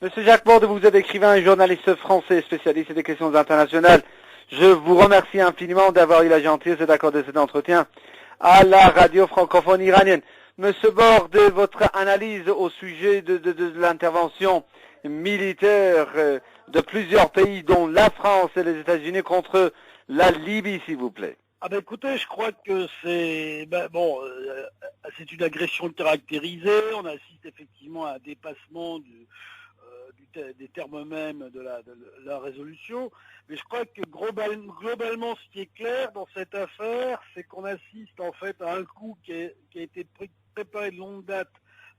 Monsieur Jacques Borde, vous êtes écrivain et journaliste français spécialiste des questions internationales. Je vous remercie infiniment d'avoir eu la gentillesse d'accorder cet entretien à la radio francophone iranienne. Monsieur Borde, votre analyse au sujet de l'intervention militaire de plusieurs pays, dont la France et les États-Unis, contre la Libye, s'il vous plaît. Ah ben écoutez, je crois que c'est c'est une agression caractérisée. On assiste effectivement à un dépassement des termes mêmes de la résolution. Mais je crois que globalement, ce qui est clair dans cette affaire, c'est qu'on assiste en fait à un coup qui a été préparé de longue date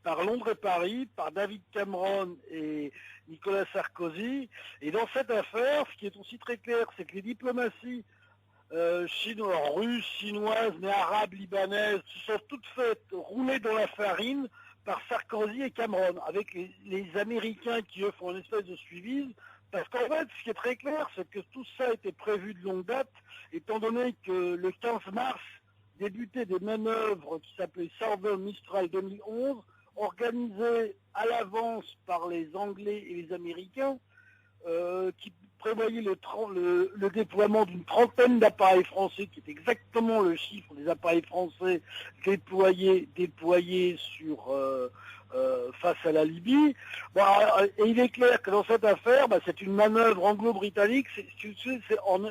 par Londres et Paris, par David Cameron et Nicolas Sarkozy. Et dans cette affaire, ce qui est aussi très clair, c'est que les diplomaties russes, chinoises, mais arabes, libanaises, se sont toutes faites rouler dans la farine par Sarkozy et Cameron, avec les Américains qui, eux, font une espèce de suivi. Parce qu'en fait, ce qui est très clair, c'est que tout ça a été prévu de longue date, étant donné que le 15 mars débutaient des manœuvres qui s'appelaient Southern Mistral 2011, organisées à l'avance par les Anglais et les Américains, qui prévoyait le déploiement d'une trentaine d'appareils français, qui est exactement le chiffre des appareils français déployés face à la Libye. Et il est clair que dans cette affaire, c'est une manœuvre anglo-britannique.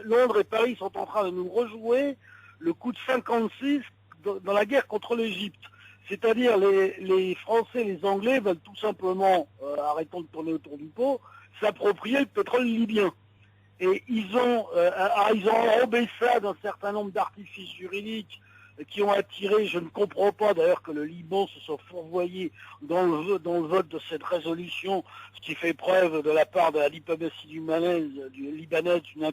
Londres et Paris sont en train de nous rejouer le coup de 56 dans la guerre contre l'Égypte. C'est-à-dire les Français et les Anglais veulent tout simplement, arrêtons de tourner autour du pot, s'approprier le pétrole libyen. Et ils ont enrobé ça d'un certain nombre d'artifices juridiques qui ont attiré, je ne comprends pas d'ailleurs que le Liban se soit fourvoyé dans le vote de cette résolution, ce qui fait preuve de la part de la diplomatie libanaise d'une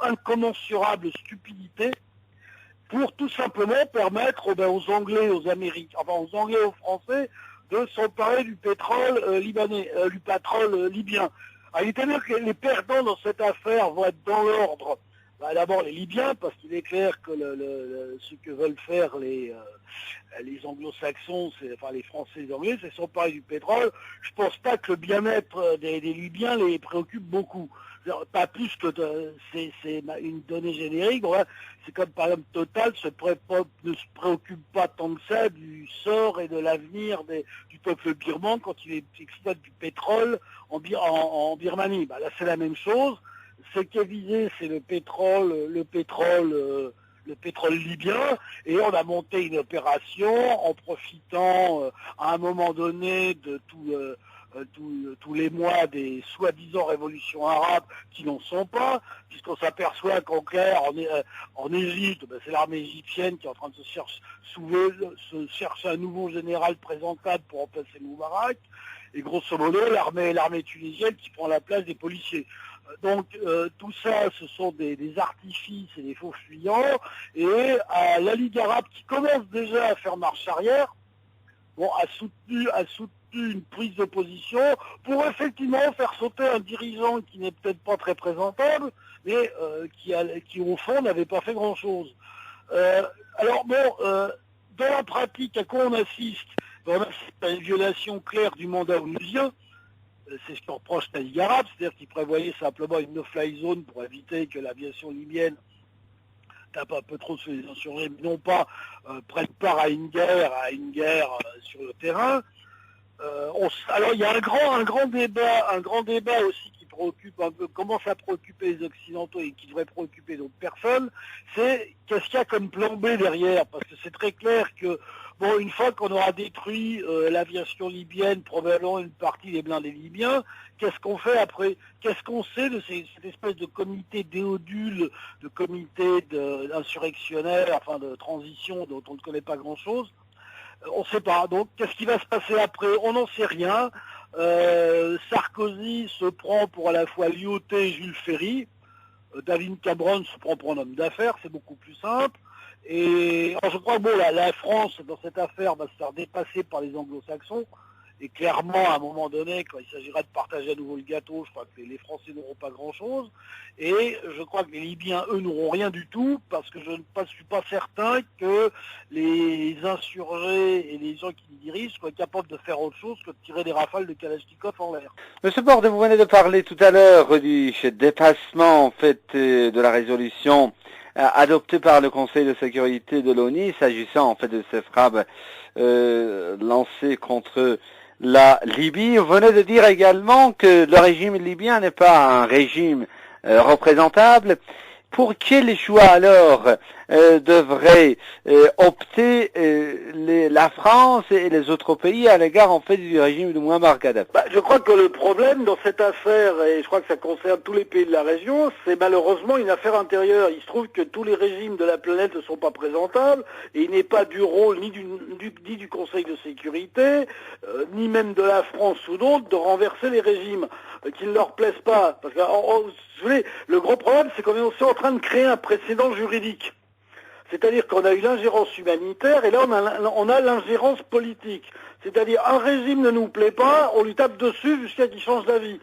incommensurable stupidité, pour tout simplement permettre aux Anglais, aux Américains, aux Anglais et aux Français de s'emparer du pétrole du pétrole libyen. Alors, il est évident que les perdants dans cette affaire vont être dans l'ordre. D'abord les Libyens, parce qu'il est clair que ce que veulent faire les anglo-saxons, les Français et les Anglais, c'est s'emparer du pétrole. Je ne pense pas que le bien-être des Libyens les préoccupe beaucoup. Pas plus que c'est une donnée générique. Voilà. C'est comme par exemple Total ne se préoccupe pas tant que ça du sort et de l'avenir du peuple birman quand il exploite du pétrole en Birmanie. Là c'est la même chose. Ce qui est visé, c'est le pétrole libyen, et on a monté une opération en profitant à un moment donné de tous les mois des soi-disant révolutions arabes qui n'en sont pas, puisqu'on s'aperçoit qu'en clair, en Égypte, c'est l'armée égyptienne qui est en train de se chercher un nouveau général présentable pour remplacer Moubarak, et grosso modo, l'armée tunisienne qui prend la place des policiers. Donc tout ça, ce sont des artifices et des faux fuyants, et la Ligue arabe qui commence déjà à faire marche arrière, a soutenu une prise de position pour effectivement faire sauter un dirigeant qui n'est peut-être pas très présentable, mais qui au fond n'avait pas fait grand-chose. Dans la pratique, à quoi on assiste? On assiste à une violation claire du mandat onusien. C'est ce qu'on reproche à la Ligue arabe, c'est-à-dire qu'il prévoyait simplement une no-fly zone pour éviter que l'aviation libyenne tape un peu trop sur les insurgés, mais non pas prenne part à une guerre sur le terrain. Alors il y a un grand débat aussi qui préoccupe un peu, commence à préoccuper les Occidentaux et qui devrait préoccuper d'autres personnes, c'est qu'est-ce qu'il y a comme plan B derrière, parce que c'est très clair que une fois qu'on aura détruit l'aviation libyenne, probablement une partie des blindés libyens, qu'est-ce qu'on fait après? Qu'est-ce qu'on sait de cette espèce de comité déodule, de comité d'insurrectionnaires, de transition dont on ne connaît pas grand-chose? On ne sait pas. Donc, qu'est-ce qui va se passer après? On n'en sait rien. Sarkozy se prend pour à la fois liauté et Jules Ferry. David Cameron se prend pour un homme d'affaires, c'est beaucoup plus simple. Et je crois que la France, dans cette affaire, va se faire dépasser par les anglo-saxons. Et clairement, à un moment donné, quand il s'agira de partager à nouveau le gâteau, je crois que les Français n'auront pas grand-chose. Et je crois que les Libyens, eux, n'auront rien du tout, parce que je ne suis pas certain que les insurgés et les gens qui les dirigent soient capables de faire autre chose que de tirer des rafales de Kalachnikov en l'air. Monsieur Borde, vous venez de parler tout à l'heure du dépassement, en fait, de la résolution adoptée par le Conseil de sécurité de l'ONU, s'agissant, en fait, de ces frappes lancées contre la Libye. Vous venez de dire également que le régime libyen n'est pas un régime représentable. Pour quel choix alors devrait opter la France et les autres pays à l'égard en fait du régime de Muammar Kadhafi? Je crois que le problème dans cette affaire, et je crois que ça concerne tous les pays de la région, c'est malheureusement une affaire intérieure. Il se trouve que tous les régimes de la planète ne sont pas présentables, et il n'est pas du rôle ni du Conseil de sécurité, ni même de la France ou d'autres, de renverser les régimes qui ne leur plaisent pas. Parce que, vous voulez, le gros problème, c'est qu'on est aussi en train de créer un précédent juridique. C'est-à-dire qu'on a eu l'ingérence humanitaire et là on a l'ingérence politique. C'est-à-dire un régime ne nous plaît pas, on lui tape dessus jusqu'à qu'il change d'avis.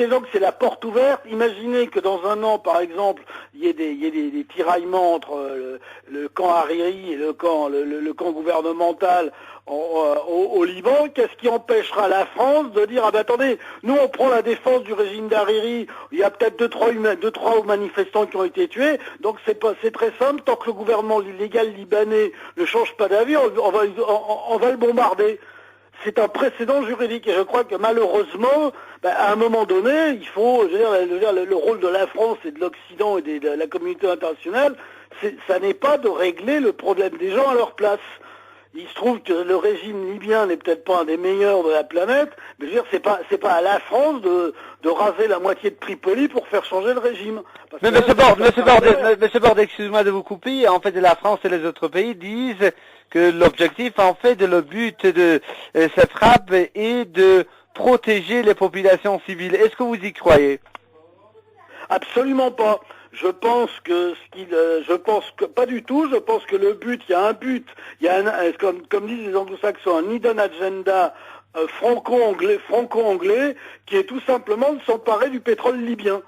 Donc c'est la porte ouverte. Imaginez que dans un an, par exemple, il y ait des tiraillements entre le camp Hariri et le camp gouvernemental au Liban. Qu'est-ce qui empêchera la France de dire ah ben attendez, nous on prend la défense du régime d'Hariri, il y a peut-être deux trois manifestants qui ont été tués, donc c'est très simple, tant que le gouvernement illégal libanais ne change pas d'avis, on va le bombarder. C'est un précédent juridique et je crois que malheureusement, à un moment donné, il faut, le rôle de la France et de l'Occident et de la communauté internationale, ça n'est pas de régler le problème des gens à leur place. Il se trouve que le régime libyen n'est peut-être pas un des meilleurs de la planète, mais je veux dire, c'est pas à la France de raser la moitié de Tripoli pour faire changer le régime. Mais Monsieur Borde, excusez-moi de vous couper, en fait, la France et les autres pays disent que l'objectif, en fait, le but de cette frappe est de protéger les populations civiles. Est-ce que vous y croyez? Absolument pas. Je pense que pas du tout. Je pense que le but, il y a un but, il y a comme disent les anglo-saxons, un hidden agenda franco-anglais qui est tout simplement de s'emparer du pétrole libyen.